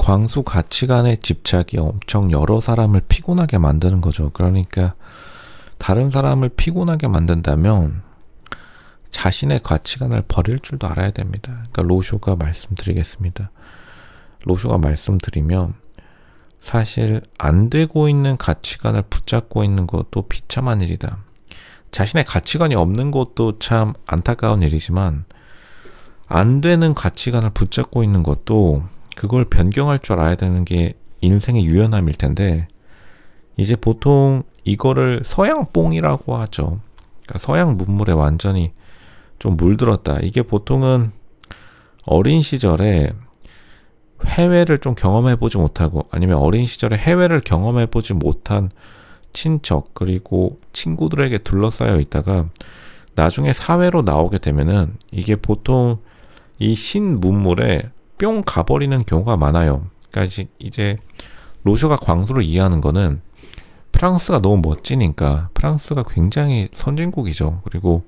광수 가치관의 집착이 엄청 여러 사람을 피곤하게 만드는 거죠. 그러니까 다른 사람을 피곤하게 만든다면 자신의 가치관을 버릴 줄도 알아야 됩니다. 그러니까 로쇼가 말씀드리겠습니다. 로쇼가 말씀드리면 사실 안 되고 있는 가치관을 붙잡고 있는 것도 비참한 일이다. 자신의 가치관이 없는 것도 참 안타까운 일이지만 안 되는 가치관을 붙잡고 있는 것도 그걸 변경할 줄 알아야 되는 게 인생의 유연함일 텐데 이제 보통 이거를 서양뽕이라고 하죠. 그러니까 서양 문물에 완전히 좀 물들었다. 이게 보통은 어린 시절에 해외를 좀 경험해보지 못하고 아니면 어린 시절에 해외를 경험해보지 못한 친척 그리고 친구들에게 둘러싸여 있다가 나중에 사회로 나오게 되면은 이게 보통 이 신문물에 뿅 가버리는 경우가 많아요. 그러니까 이제 로쇼가 광수를 이해하는 거는 프랑스가 너무 멋지니까 프랑스가 굉장히 선진국이죠. 그리고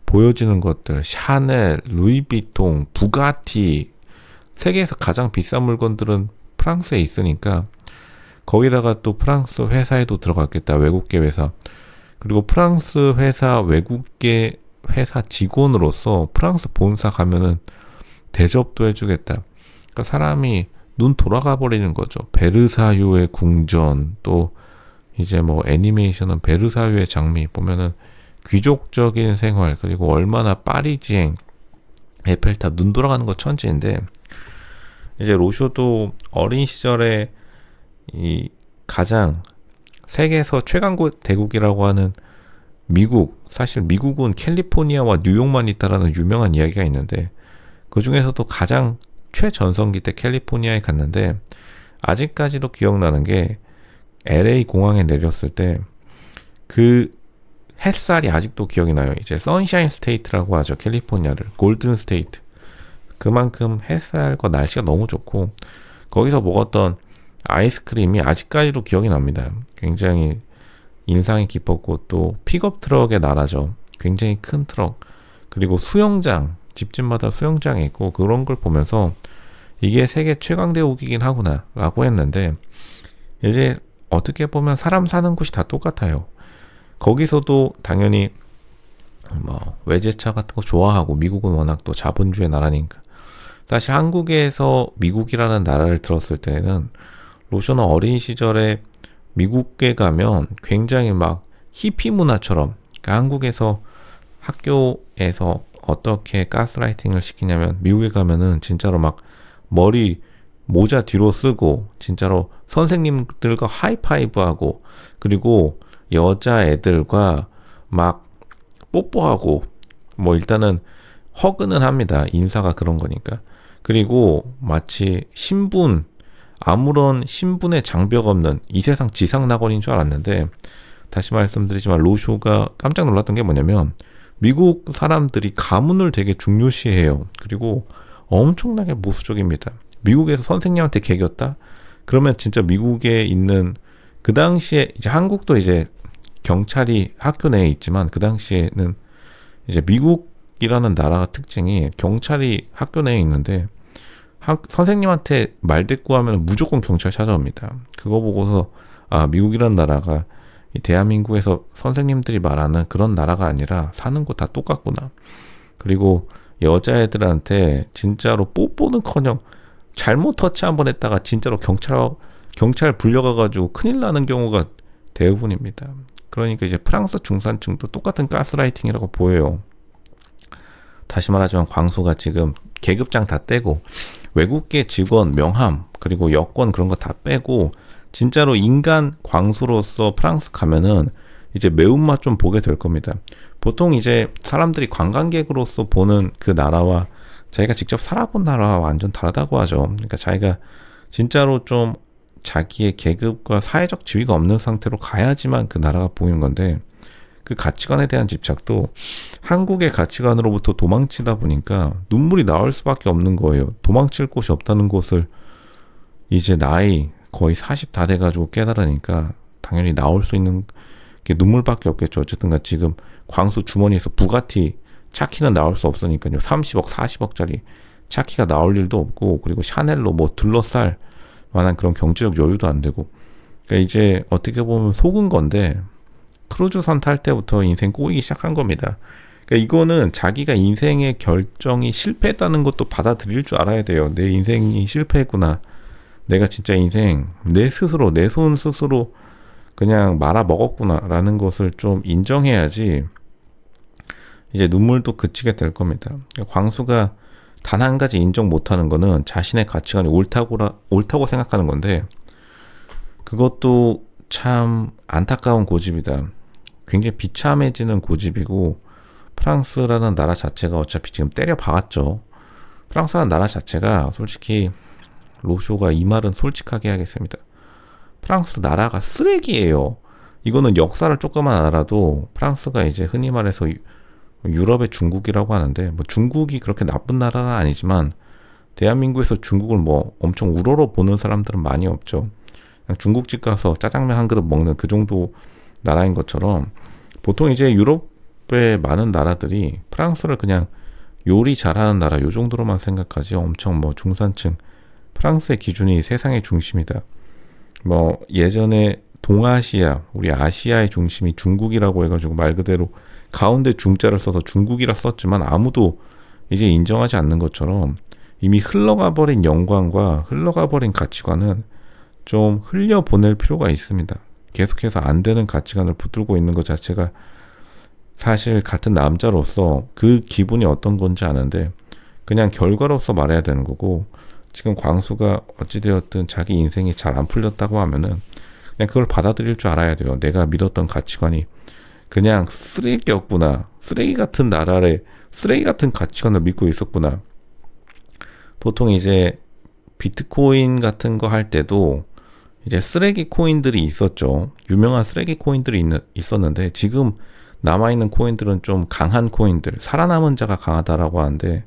보여지는 것들 샤넬, 루이비통, 부가티 세계에서 가장 비싼 물건들은 프랑스에 있으니까 거기다가 또 프랑스 회사에도 들어갔겠다. 외국계 회사. 그리고 프랑스 회사 외국계 회사 직원으로서 프랑스 본사 가면은 대접도 해주겠다. 그러니까 사람이 눈 돌아가 버리는 거죠. 베르사유의 궁전 또 이제 뭐 애니메이션은 베르사유의 장미 보면은 귀족적인 생활 그리고 얼마나 파리지행 에펠탑 눈 돌아가는 거 천지인데 이제 로쇼도 어린 시절에 이 가장 세계에서 최강국 대국이라고 하는 미국 사실 미국은 캘리포니아와 뉴욕만 있다라는 유명한 이야기가 있는데 그 중에서도 가장 최전성기 때 캘리포니아에 갔는데 아직까지도 기억나는 게 LA 공항에 내렸을 때 그 햇살이 아직도 기억이 나요. 이제 선샤인 스테이트라고 하죠. 캘리포니아를 골든 스테이트. 그만큼 햇살과 날씨가 너무 좋고 거기서 먹었던 아이스크림이 아직까지도 기억이 납니다. 굉장히 인상이 깊었고 또 픽업 트럭의 나라죠. 굉장히 큰 트럭 그리고 수영장 집집마다 수영장이 있고 그런 걸 보면서 이게 세계 최강대국이긴 하구나 라고 했는데 이제 어떻게 보면 사람 사는 곳이 다 똑같아요. 거기서도 당연히 뭐 외제차 같은 거 좋아하고 미국은 워낙 또 자본주의 나라니까 사실 한국에서 미국이라는 나라를 들었을 때는 로쇼는 어린 시절에 미국에 가면 굉장히 막 히피 문화처럼 그러니까 한국에서 학교에서 어떻게 가스라이팅을 시키냐면 미국에 가면은 진짜로 막 머리 모자 뒤로 쓰고 진짜로 선생님들과 하이파이브하고 그리고 여자애들과 막 뽀뽀하고 뭐 일단은 허그는 합니다. 인사가 그런 거니까. 그리고 마치 신분 아무런 신분의 장벽 없는 이 세상 지상낙원인 줄 알았는데 다시 말씀드리지만 로쇼가 깜짝 놀랐던 게 뭐냐면 미국 사람들이 가문을 되게 중요시해요. 그리고 엄청나게 보수적입니다. 미국에서 선생님한테 개겼다? 그러면 진짜 미국에 있는 그 당시에 이제 한국도 이제 경찰이 학교 내에 있지만 그 당시에는 이제 미국이라는 나라 특징이 경찰이 학교 내에 있는데 선생님한테 말대꾸하면 무조건 경찰 찾아옵니다. 그거 보고서 아 미국이라는 나라가 이 대한민국에서 선생님들이 말하는 그런 나라가 아니라 사는 거 다 똑같구나. 그리고 여자애들한테 진짜로 뽀뽀는커녕 잘못 터치 한번 했다가 진짜로 경찰 불려가가지고 큰일 나는 경우가 대부분입니다. 그러니까 이제 프랑스 중산층도 똑같은 가스라이팅이라고 보여요. 다시 말하지만 광수가 지금 계급장 다 떼고 외국계 직원 명함 그리고 여권 그런 거 다 빼고 진짜로 인간 광수로서 프랑스 가면은 이제 매운맛 좀 보게 될 겁니다. 보통 이제 사람들이 관광객으로서 보는 그 나라와 자기가 직접 살아본 나라와 완전 다르다고 하죠. 그러니까 자기가 진짜로 좀 자기의 계급과 사회적 지위가 없는 상태로 가야지만 그 나라가 보이는 건데 그 가치관에 대한 집착도 한국의 가치관으로부터 도망치다 보니까 눈물이 나올 수밖에 없는 거예요. 도망칠 곳이 없다는 것을 이제 나이 거의 40 다 돼가지고 깨달으니까 당연히 나올 수 있는 게 눈물밖에 없겠죠. 어쨌든 지금 광수 주머니에서 부가티 차키는 나올 수 없으니까요. 30억 40억짜리 차키가 나올 일도 없고 그리고 샤넬로 뭐 둘러쌀 만한 그런 경제적 여유도 안 되고. 그러니까 이제 어떻게 보면 속은 건데 크루즈선 탈 때부터 인생 꼬이기 시작한 겁니다. 그러니까 이거는 자기가 인생의 결정이 실패했다는 것도 받아들일 줄 알아야 돼요. 내 인생이 실패했구나. 내가 진짜 인생 내 스스로 내 손 스스로 그냥 말아 먹었구나 라는 것을 좀 인정해야지 이제 눈물도 그치게 될 겁니다. 광수가 단 한 가지 인정 못하는 거는 자신의 가치관이 옳다고 생각하는 건데, 그것도 참 안타까운 고집이다. 굉장히 비참해지는 고집이고, 프랑스라는 나라 자체가 어차피 지금 때려 박았죠. 프랑스라는 나라 자체가 솔직히 로쇼가 이 말은 솔직하게 하겠습니다. 프랑스 나라가 쓰레기예요. 이거는 역사를 조금만 알아도 프랑스가 이제 흔히 말해서 유럽의 중국이라고 하는데, 뭐 중국이 그렇게 나쁜 나라는 아니지만 대한민국에서 중국을 뭐 엄청 우러러 보는 사람들은 많이 없죠. 그냥 중국집 가서 짜장면 한 그릇 먹는 그 정도 나라인 것처럼, 보통 이제 유럽의 많은 나라들이 프랑스를 그냥 요리 잘하는 나라 요 정도로만 생각하지, 엄청 뭐 중산층, 프랑스의 기준이 세상의 중심이다. 뭐 예전에 동아시아, 우리 아시아의 중심이 중국이라고 해가지고 말 그대로 가운데 중자를 써서 중국이라 썼지만 아무도 이제 인정하지 않는 것처럼, 이미 흘러가 버린 영광과 흘러가 버린 가치관은 좀 흘려보낼 필요가 있습니다. 계속해서 안 되는 가치관을 붙들고 있는 것 자체가 사실 같은 남자로서 그 기분이 어떤 건지 아는데 그냥 결과로서 말해야 되는 거고, 지금 광수가 어찌되었든 자기 인생이 잘 안 풀렸다고 하면은 그냥 그걸 받아들일 줄 알아야 돼요. 내가 믿었던 가치관이 그냥 쓰레기였구나. 쓰레기 같은 나라에 쓰레기 같은 가치관을 믿고 있었구나. 보통 이제 비트코인 같은 거 할 때도 이제 쓰레기 코인들이 있었죠. 유명한 쓰레기 코인들이 있었는데, 지금 남아있는 코인들은 좀 강한 코인들, 살아남은 자가 강하다라고 하는데,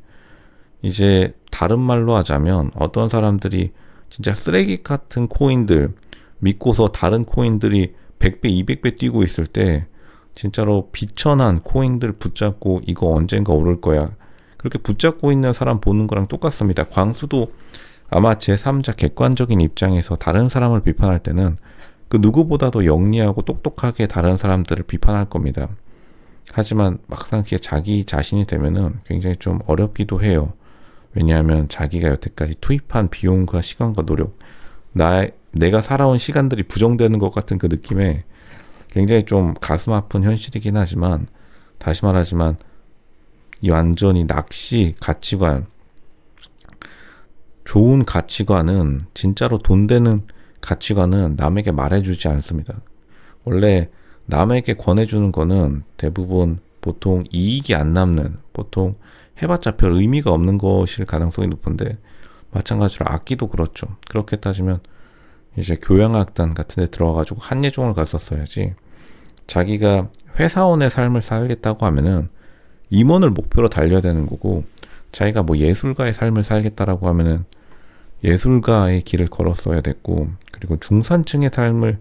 이제 다른 말로 하자면 어떤 사람들이 진짜 쓰레기 같은 코인들 믿고서 다른 코인들이 100배, 200배 뛰고 있을 때 진짜로 비천한 코인들 붙잡고 이거 언젠가 오를 거야, 그렇게 붙잡고 있는 사람 보는 거랑 똑같습니다. 광수도 아마 제3자 객관적인 입장에서 다른 사람을 비판할 때는 그 누구보다도 영리하고 똑똑하게 다른 사람들을 비판할 겁니다. 하지만 막상 그게 자기 자신이 되면은 굉장히 좀 어렵기도 해요. 왜냐하면 자기가 여태까지 투입한 비용과 시간과 노력, 내가 살아온 시간들이 부정되는 것 같은 그 느낌에 굉장히 좀 가슴 아픈 현실이긴 하지만, 다시 말하지만 이 완전히 낚시 가치관, 좋은 가치관은, 진짜로 돈 되는 가치관은 남에게 말해주지 않습니다. 원래 남에게 권해주는 거는 대부분 보통 이익이 안 남는, 보통 해봤자 별 의미가 없는 것일 가능성이 높은데, 마찬가지로 악기도 그렇죠. 그렇게 따지면 이제 교향악단 같은 데 들어가가지고 한예종을 갔었어야지, 자기가 회사원의 삶을 살겠다고 하면은 임원을 목표로 달려야 되는 거고, 자기가 뭐 예술가의 삶을 살겠다라고 하면은 예술가의 길을 걸었어야 됐고, 그리고 중산층의 삶을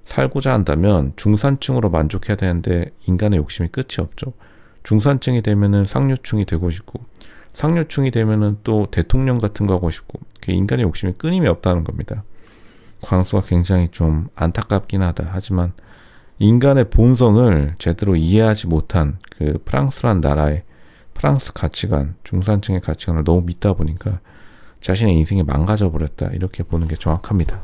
살고자 한다면 중산층으로 만족해야 되는데 인간의 욕심이 끝이 없죠. 중산층이 되면은 상류층이 되고 싶고, 상류층이 되면은 또 대통령 같은 거 하고 싶고, 인간의 욕심이 끊임이 없다는 겁니다. 광수가 굉장히 좀 안타깝긴 하다. 하지만 인간의 본성을 제대로 이해하지 못한 그 프랑스란 나라의 프랑스 가치관, 중산층의 가치관을 너무 믿다 보니까 자신의 인생이 망가져 버렸다, 이렇게 보는 게 정확합니다.